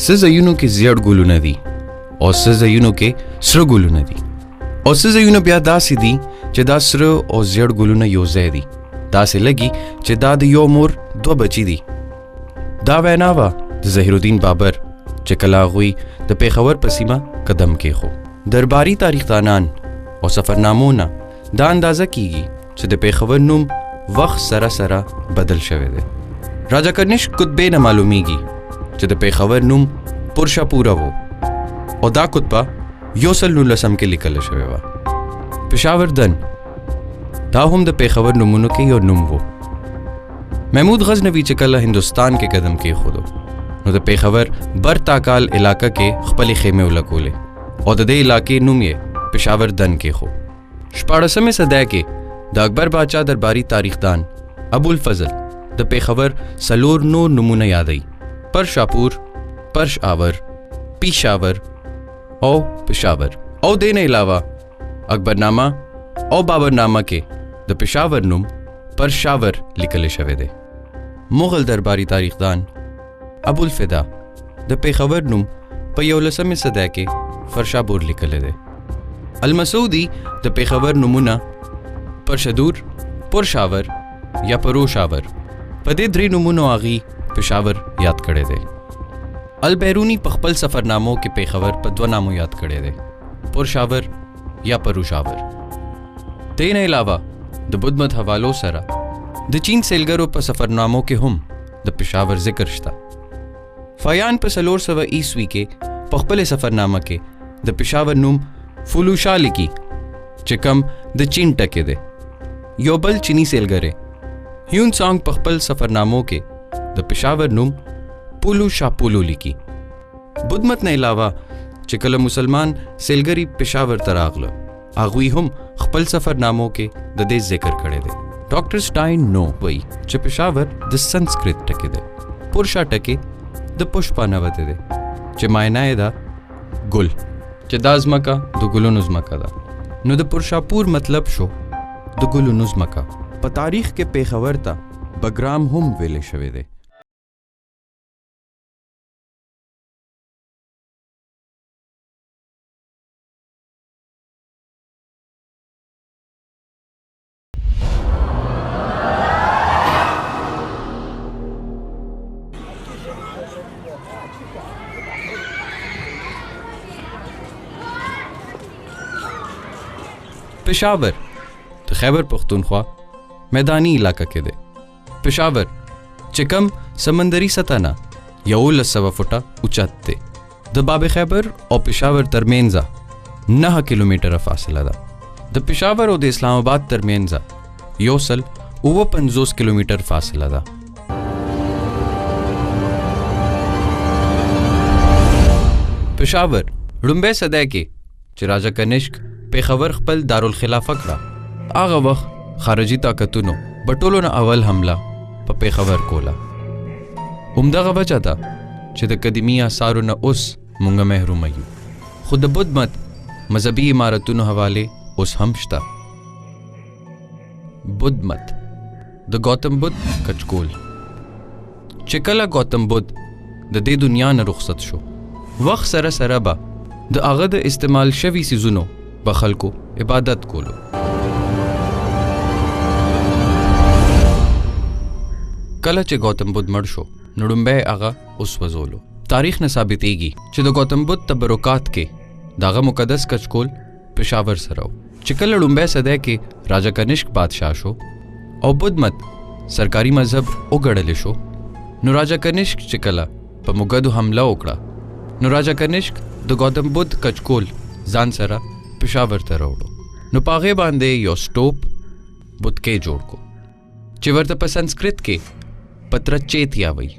څه ځایونو کې زیړ ګلونه دي او څه ځایونو کې سره ګلونه دي او څه ځایونه بیا داسې دي چې دا سره او زیړ ګلونه یو ځای دي. داسې لګي چې دا د یو مور دوه بچي دي. دا وینا وه د ظهیرالدین بابر چې کله هغوی د پېښور په سیمه قدم کېښو. درباري تاریخدانان او سفرنامونه دا اندازه کیږي چې د پېښور نوم وخت سره سره بدل شوی دی. راجا کنیشک کتبې نه معلومیږي چې د پېښور نوم پرشاپوره و او دا کتبه 1919 کې لیکل شوې وه. پېښور دن دا هم د پېښور نومونو کې یو نوم و. محمود غزنوي چې کله هندوستان کې قدم کېښودو نو د پېښور بر تاکال علاقه کې خپلې خیمې ولګولې او د دې علاقې نوم یې پېښور دن کېښو. 14مې صدۍ کې د اکبر باچا درباري تاریخدان ابوالفضل د پېښور څلور نور نومونه یادوي: پرشاپور، پرشاور، پیشاور او پېښور. او دې نه علاوه اکبرنامه او بابرنامه کې د پېښور نوم پرشاور لیکل شوی دی. مغل درباري تاریخدان ابوالفدا د پېښور نوم په 11مې صدۍ کې فرشاپور لیکلی دی. المسعودي د پېښور نومونه پرشدور، پرشاور یا پروشاور په دې درې نومونو هغې پېښور یاد کړی دی. البیروني په خپل سفرنامو کې پېښور په دوه نامو یاد کړی دی: پرشاور یا پروشاور. دې نه علاوه د بدھ مت حوالو سره د چین سیلګرو په سفرنامو کې هم د پېښور ذکر شته. فایان په 1400 عیسوي کې په خپل سفرنامه کې د پېښور نوم فولوشا لیکي چې کم د چین ټکی دی. یو بل چینی سیلګر هیون سانګ په خپل سفرنامو کې د پېښور نوم پولو شاپولو لیکي. بدھ مت نه علاوه چې کله مسلمان سیلګری پېښور ته راغله هغوی هم خپل سفرنامو کې د دې ذکر کړی دی. ډاکټر سټاین نو وایي چې پېښور د سنسکرت ټکی دی. پرشا ټکی د پشپا نه وتی دی چې معنی یې ده ګل، چې دا ځمکه د ګلونو ځمکه ده. نو د پرشاپور مطلب شو د ګلونو ځمکه. په تاریخ کې پېښور ته بګرام هم ویلی شوی دی. پېښور د خیبر پختونخوا میدانی علاقه کې دی. پېښور چې کم سمندري سطح نه 1100 فټه اوچت دی. د باب خیبر او پېښور ترمنځ 9 کیلومتره فاصله ده. د پېښور او د اسلام آباد ترمنځ 150 کیلومتر فاصله ده. پېښور لومبۍ صدۍ کې چې راجا کنیشک پېښور خپل دارالخلافه کړه هغه وخت خارجي طاقتونو په ټولو نه اول حمله په پېښور کوله. همدغه وجه ده چې د قدیمي آثارو نه اوس موږ محرومه یو. خو د بدھ مت مذهبي عمارتونو حوالې اوس هم شته. بدھ مت د گوتم بدھ کچکول چې کله گوتم بدھ د دې دنیا نه رخصت شو وخت سره سره به د هغه د استعمال شوي څیزونو به خلکو عبادت کولو. کله چې گوتم بدھ مړ شو نو لومبۍ هغه اوس وځولو. تاریخ نه ثابتېږي چې د گوتم بدھ تبرکات کې دغه مقدس کچکول پېښور سره و. چې کله لومبۍ صدۍ کې راجا کنیشک بادشاه شو او بدھ مت سرکاري مذهب وګڼل شو نو راجا کنیشک چې کله په موږدو حمله وکړه نو راجا کنیشک د گوتم بدھ کچکول ځان سره پېښور ته راوړو. نو په هغې باندې یو سټوپ بتکې جوړ کو چې ورته په سنسکرت کې پترچیتیا وایي.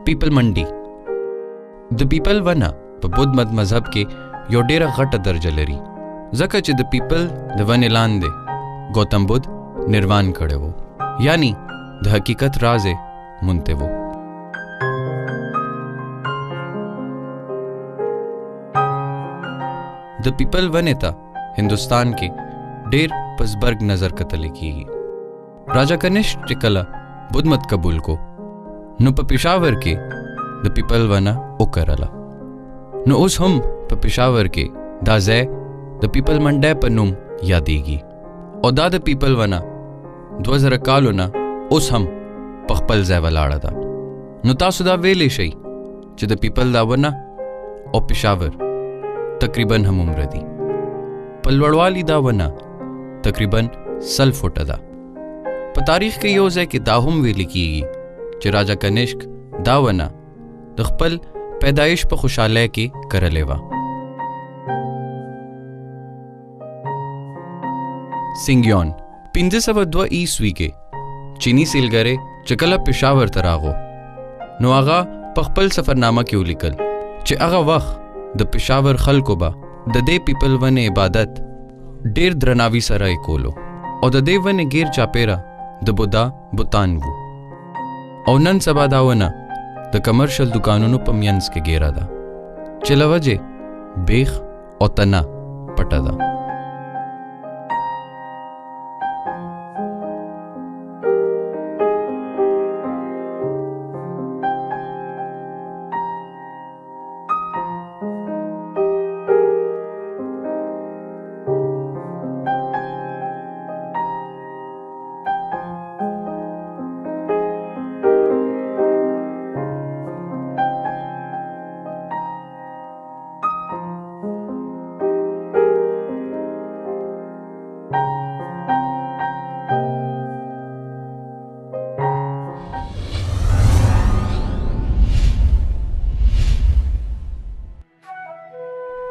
पीपल Mandi. The people वना په بود مت مذهب کې یو ډیره غټه درجه لري ځکه چې د پیپل د ونې لاندې گوتم بدھ نروان کړی وو، یعنی د حقیقت راز یې مونته وو. د پیپل ونې ته هندوستان کې ډیر پسبرګ نظر کتل کیږي. راجا کنشک چې کله بدھ مت قبول کو نو په پېښور کې د پیپل ونه وکرله. نو اوس هم په پېښور کې دا ځای د پیپل منډی په نوم یادېږي او دا د پیپل ونه 2000 کالو نه اوس هم په خپل ځای ولاړه ده. نو تاسو دا ویلی شئ چې د پیپل دا ونه او پېښور تقریبا همومره دي. په لوړوالي دا ونه تقریبا 100 فوټه ده. په تاریخ کې یو ځای کې دا هم ویل کېږي چې راجا کنشک دا ونه د خپل پیدایش په خوشحالی کې کرلې وه. سنگیون 1502 عیسوي کې چینی سیلګری چې کله پېښور ته راغو نو هغه په خپل سفرنامه کې ولیکل چې هغه وخت د پېښور خلکو به د دې پیپل ونې عبادت ډیر درناوي سره یې کولو او د دې ونې غیر چاپیره د بودا بوتان وو او نن سبا دا ونه د کمرشل دکانونو په مینځ کې ګیره ده چې له وجې بیخ او تنه پټه ده.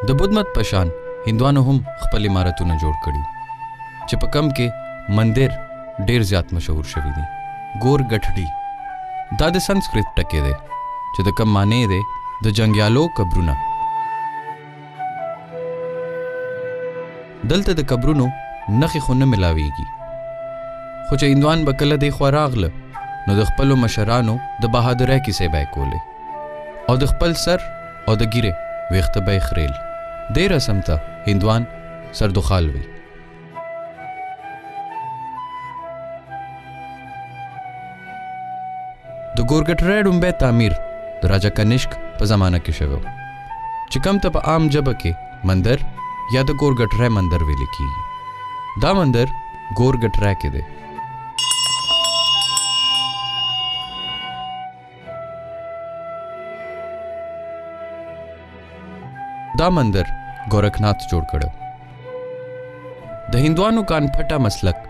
د بدھ مت پشان هندوانو هم خپل عمارتونه جوړ کړي چې په کم کې مندر ډیر زیات مشهور شوی دي. ګور گټھډي دا د سنسکرت ټکی دی چې د کم معنی دی د جنګیالو قبرونه. دلته د قبرونو نښې خو نه ملاویږي خو چې هندوان به کله دی خوا راغله نو د خپلو مشرانو د بهادرۍ کیسې به یې کولې او د خپل سر او د ګیرې ویښته به یې خریل. دې رسم ته هندوان سردخال وي. د ګورګټری ډومبی تعمیر د راجا کنشک په زمانه کې شوی چې کوم ته په عام ژبه کې مندر یا د ګورګټری مندر ویل کېږي. دا مندر ګورګټری کې دی. دا مندر گورکھناتھ جوړ کړو. د هندوانو کان پھټا مسلک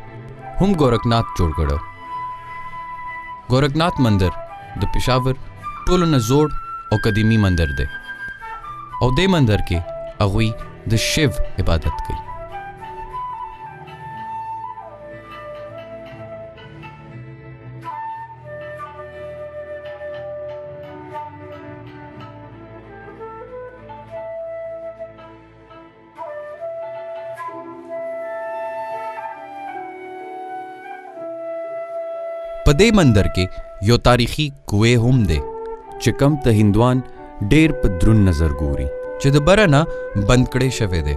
هم گورکھناتھ جوړ کړو. گورکھناتھ مندر د پېښور ټولو نه زوړ او قدیمي مندر دی او دې مندر کې هغوی د شیو عبادت کوي. په دې مندر کې یو تاریخي کوه هم دی چې کم ته هندوان ډیر په درون نظر ګوري چې د بره نه بند کړی شوی دی.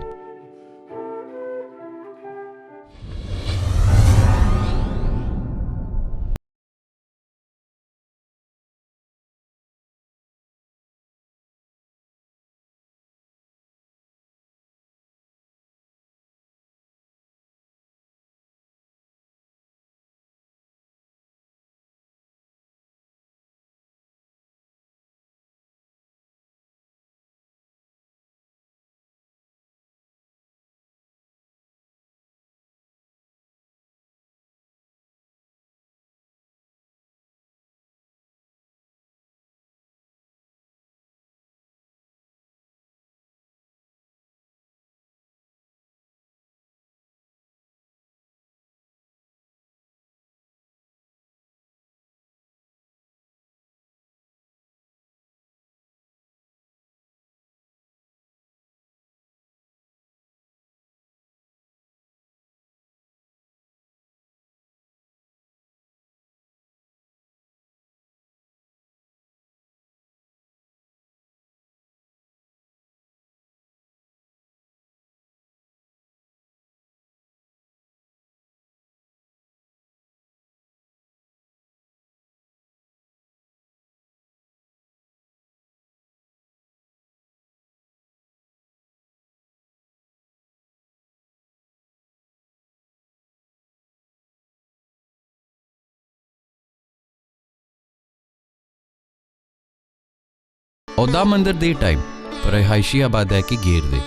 और दा मंदिर दे टाइम पर रिहायशी आबादी की घेर दे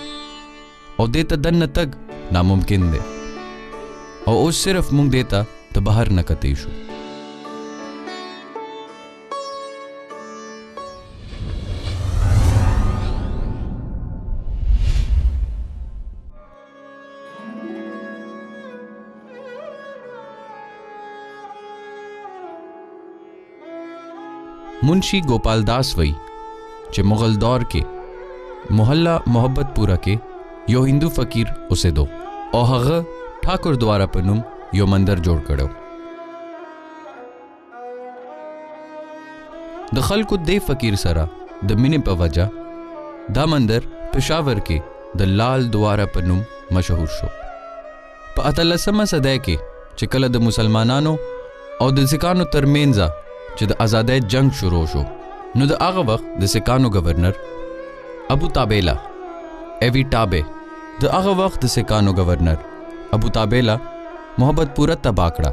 और दे त दन तक नामुमकिन दे और उस सिर्फ मुंग देता तो बाहर न कतेशु। मुंशी गोपाल दास वही चे मुगल दौर के मोहल्ला मोहब्बतपुरा के यो हिंदू फकीर उसे दो और हग ठाकुर द्वारा पनुम यो मंदिर जोड़ कड़ो। दखल को दे फकीर सरा द मिने पवजा दा मंदिर पेशावर के द लाल द्वारा पनुम मशहूर शो पतलसमा सदै के चिकल द मुसलमानानो और द सिकानो तरमेंजा च द आज़ादे जंग शुरू शो नु द आगा वक्त द सिकानो गवर्नर अबू ताबेला एवी टाबे द आगा वक्त द सिकानो गवर्नर अबू ताबेला मोहब्बतपुरा तबाकड़ा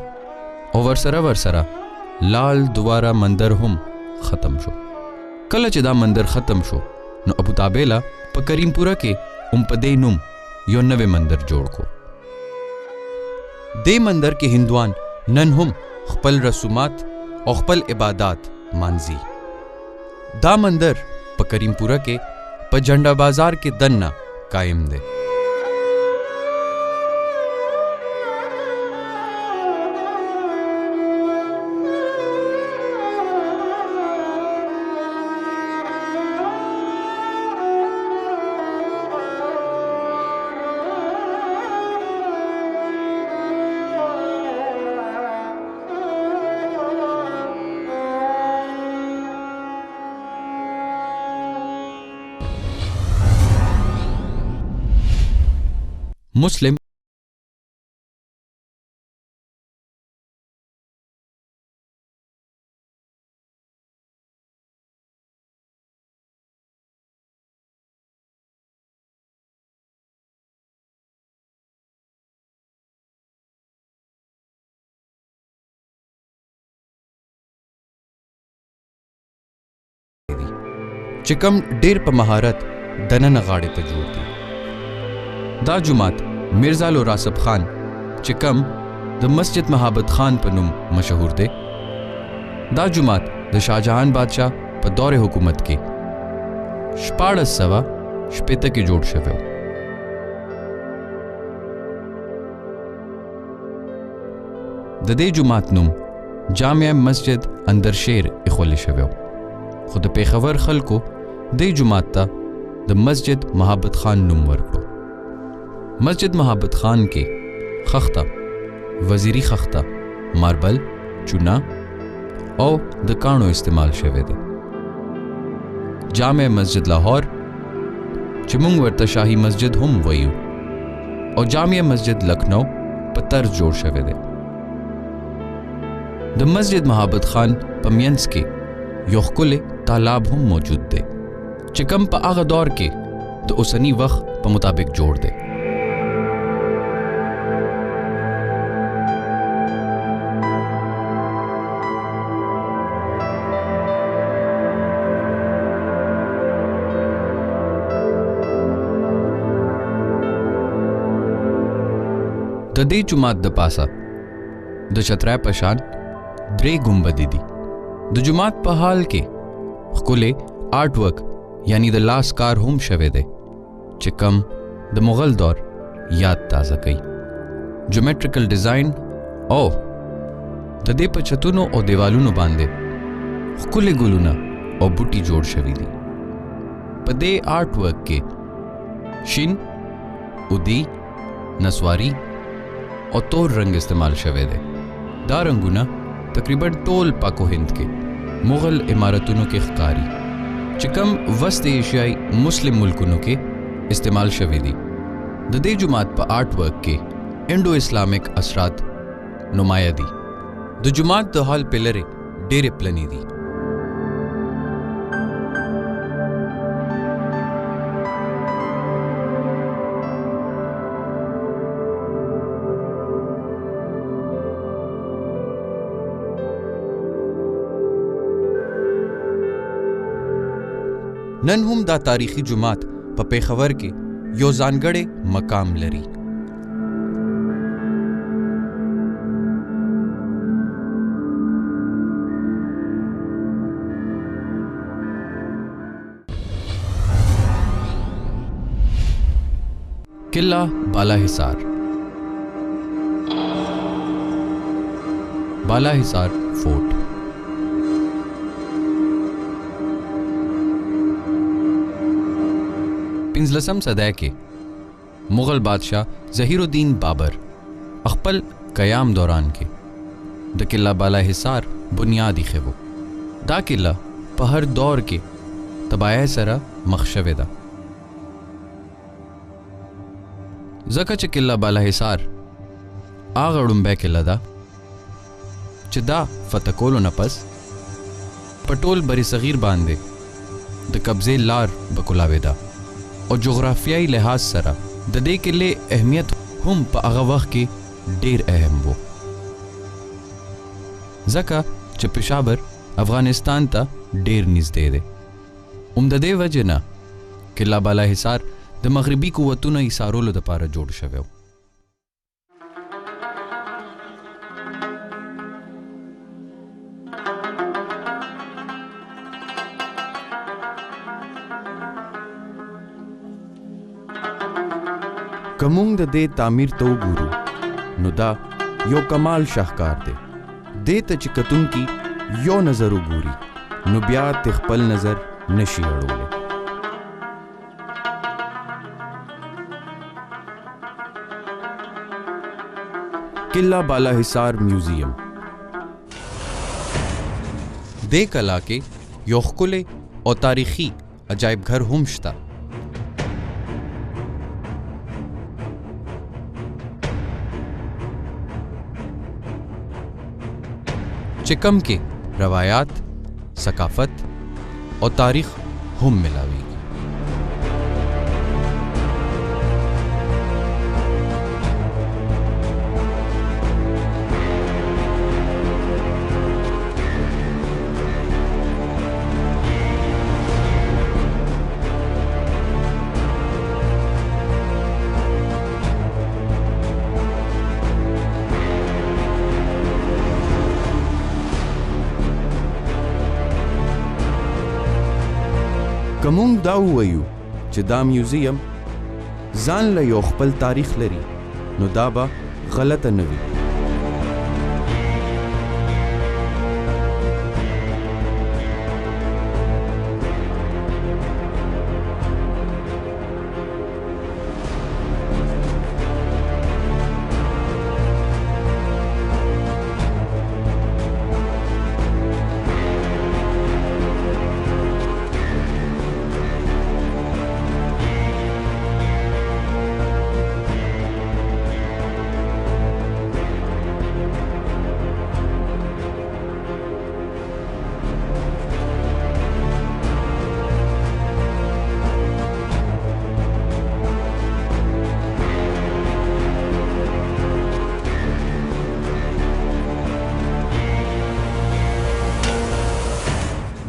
और वरसरा लाल द्वारा मंदिर हम ख़त्म शो। कल चिदा मंदिर ख़त्म शो नो अबू ताबेला प करीमपुरा के पदे नुम यो नवे मंदिर जोड़ को दे मंदिर के हिंदुआन नन हम खपल रसूमात और खपल इबादात मानजी दा मंदिर प करीमपुरा के प झंडा बाजार के दन्ना कायम दे। मुस्लिम चिकम डेर प महारत दनन अगाड़े पे जोड़ दी दा जुमात मिर्जा लो रासब खान चिकम द मस्जिद महाबत खान पनुम मशहूर दे दा जुमात द शाहजहान बादशाह प दौरे हुकूमत के शपाड़स सवा शपेत के जोड़ शव्यो ददे जुमात नुम जामिया मस्जिद अंदर शेर इखवल शव्यो खुद पेखवर खल को दे जुमात ता द मस्जिद महाबत खान नुम वर्को मस्जिद महाबत खान के खख्ता वजीरी खख्ता मार्बल चुना और द कानो इस्तेमाल शवे दे जामे मस्जिद लाहौर चिमुंग वर्ता शाही मस्जिद हम वयू और जामिया मस्जिद लखनऊ पत्तर जोड़ शवे दे द मस्जिद महाबत खान पमियंस के योखकुले तालाब हम मौजूद दे चिकम प आगा दौर के तो उसनी वक्त प मुताबिक जोड़ दे। ददे जुमात द पासा द छतरा पशान द्रे गुम्बदी दी द जुमात पहाल के खुले आर्ट वर्क यानी द लास्कार होम शवे दे चिकम द मुगल दौर याद ताज़ा कई ज्योमेट्रिकल डिज़ाइन और ददे पर छतुनो और देवालुनो बांधे खुले गुलुना और बुटी जोड़ शवी दी पदे आर्ट वर्क के शिन उदी नस्वारी और तोर रंग इस्तेमाल शवे दे दा रंगुना तकरीबन टोल पाको हिंद के मुगल इमारतुनों के खकारी चिकम वस्त एशियाई मुस्लिम मुल्कुनों के इस्तेमाल शवे दी ददे जुमात पर आर्ट वर्क के इंडो इस्लामिक असरात नुमाया दी द जुमात द हॉल पिलरे डेरे प्लनी दी نن هم دا تاریخي جومات په پیښور کې یو ځانګړی مقام لري. किला बाला हिसार. बाला हिसार फोर्ट. पिंजलसम सदी के मुगल बादशाह ज़हीरुद्दीन बाबर अखपल क़याम दौरान के द किला बाला हिसार बुनियादी खेवो दा किला पहर दौर के तबाह सरा मखशवेदा ज़का च किला बाला हिसार आगड़ुम्बे किला दा चिदा फतकोलो नपस पटोल बरी सगीर बांधे द कब्जे लार बकुलावेदा और जोग्राफियाई लिहाज सरा द दे किले अहमियत हम प आगा वक्त की ढेर अहम वो ज़का च पेशावर अफगानिस्तान ता ढेर निज दे दे उमददे वजना किला बाला हिसार द मगरबी कुव्वतुना इसारोलो द पारा जोड़ शव्यो. कमुंग द दे तामीर तो गुरु नु दा यो कमाल शाहकार दे त चिकतुन की यो नजर गुरी नु ब्या तिखपल नजर नशी अड़ोले. किला बाला हिसार म्यूजियम दे कला के योखकुले और तारीखी अजायब घर हुमश्ता. चिकम के रवायात, सकाफत और तारीख हम मिलावेगी. कमुंग दा वयू چې دا میوزیم ځان له یو خپل تاریخ لري نو دا به غلطه نه وي.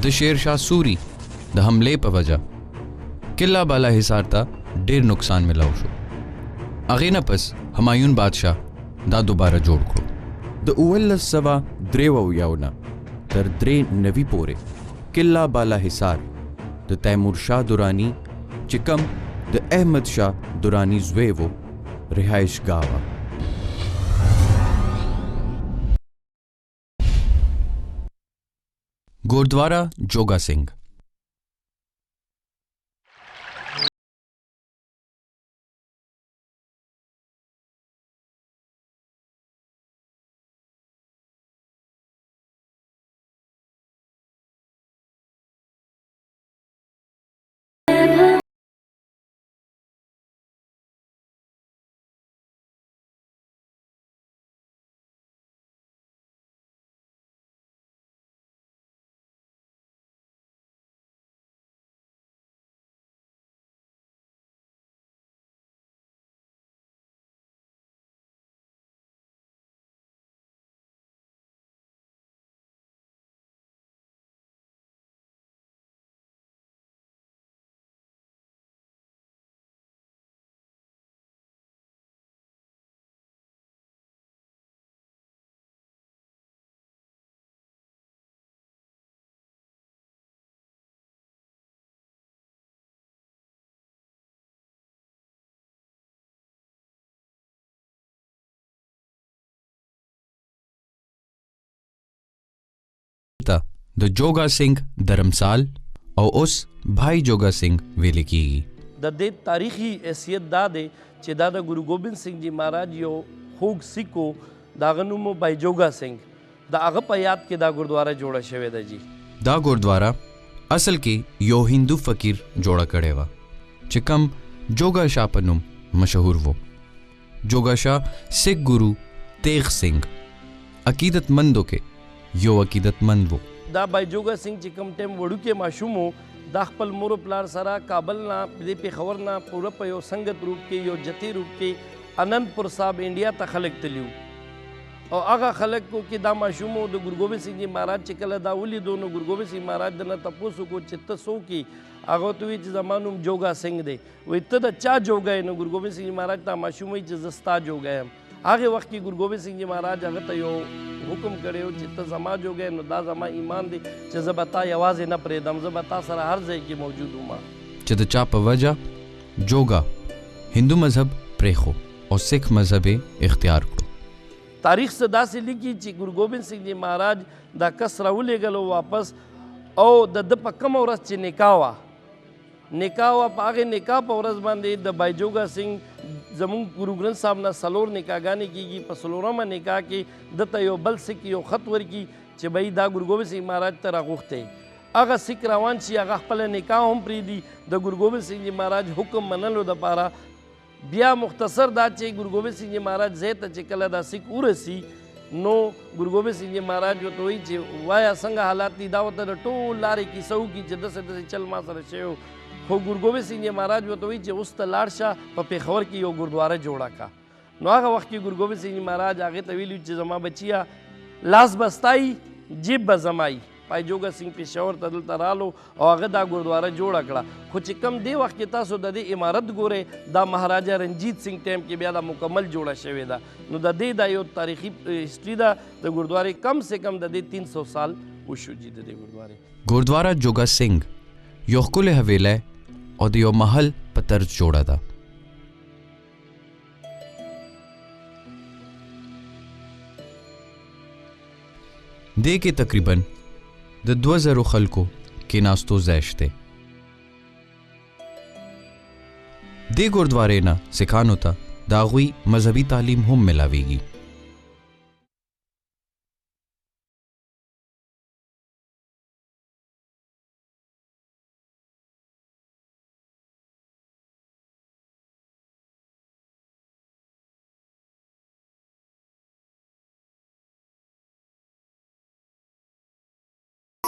द शेर शाह सूरी द हमले पर वजह किला बाला हिसार ता ढेर नुकसान मिलाओ शो. अगे न पस हमायून बादशाह दा दोबारा जोड़ करो द उवल्लस सवा द्रेवा यावना तर द्रे नवी पोरे किला बाला हिसार द तैमूर शाह दुरानी चिकम द अहमद शाह दुरानी ज़्वेवो रिहाइश गावा. गुरुद्वारा जोगा सिंह د جوګا سنگھ धर्मसाल او اوس भाई जोगा सिंह ویل کیږي. د دې تاریخي حیثیت دا دی چې دا د ګورو ګوبند سنگھ جی مهاراج یو خوږ سکو د هغه نوم بھائی جوګا سنگھ د هغه په یاد کې دا ګردواره جوړه شوې ده جی. دا ګردواره اصل کې یو هندو فقیر جوړه کړې وه چې کم جوګا شاه په نوم مشهور وو. جوګا شاه سکھ ګورو تیغ سنگھ عقیدتمندو کې یو عقیدتمند وو. دا بھائی جوګا سنگھ چې کوم ټیم وړوکی ماشوم و دا خپل مور پلار سره کابل نه د پېښور نه پوره په یو سنګت روپ کې یو جتی روپ کې انندپور صاحب انډیا ته خلک تلیو او هغه خلکو کې دا ماشوم د ګورو ګوبند سنگھ جی مهاراج چې کله دا ولیدو نو ګورو ګوبند سنگھ مهاراج دنه تپوس وکړو چې ته څوک هغه ته وایي چې زما نوم جوګا سنگھ دی. وایي ته د چا جوګا یې؟ نو ګورو ګوبند سنگھ جی مهاراج ته ماشوم وایي چې زه ستا جوګا یم. هغه وخت کې ګورو ګوبند سنگھ جی مهاراج هغه ته یو حکم کړی چې ته زما جوګی نو دا زما ایمان دی چې زه به تا یوازې نه پرېږدم، زه به تا سره هر ځای کې موجود وم. چې د چا په وجه جوګا هندو مذهب پرېښو او سکھ مذهب یې اختیار کړو. تاریخ څه داسې لیکي چې ګورو ګوبند سنگھ جی مهاراج دا کس راولېږلو واپس او د ده په کومه ورځ چې نکاح وه په هغې نکاح په ورځ باندې د بھائی جوګا سنگھ زمونږ ګورو ګرنث صاحب نه 4 نکاحګانې کېږي. په 4مه نکاح کې دته یو بل سکھ یو خط ورکي چې بھائی دا ګورو ګوبند سنگھ مهاراج ته راغوښتی. هغه سکھ روان شي هغه خپله نکاح هم پرېږدي د ګورو ګوبند سنگھ جی مهاراج حکم منلو دپاره. بیا مختصر دا چې ګورو ګوبند سنگھ جی مهاراج ځای ته چې کله دا سکھ ورسي نو ګورو ګوبند سنگھ جی مهاراج ورته وایي چې وایه څنګه حالات دي. دا ورته د ټول لارې کیسه وکړي چې داسې داسې چل ما سره شوی. خو ګورو ګوبند سنگھ جی مهاراج ورته وایي چې اوس ته لاړ شه په پېښور کې یو ګردواره جوړه کړه. نو هغه وخت کې ګورو ګوبند سنگھ جی مهاراج هغې ته ویلي چې زما بچیه لاس به ستایي جیب به زمایي. بھائی جوګا سنگھ پېښور ته دلته رالو او هغه دا ګردواره جوړه کړه. خو چې کم دې وخت کې تاسو د دې عمارت ګورئ دا مهاراجا رنجیت سنگھ ټایم کې بیا دا مکمل جوړه شوې ده. نو د دې دا یو تاریخي هسټري ده د ګردوارې کم سے کم د دې 300 سال وشو جي د دې ګردوارې. ګردواره جوګا سنگھ یو ښکلی حویلی او د یو محل په طرز جوړه ده. دې کې تقریباً د 2000 خلکو کېناستو ځای شته. دې ګردوارې نه سکھانو ته د هغوی مذهبي تعلیم هم ملاویږي.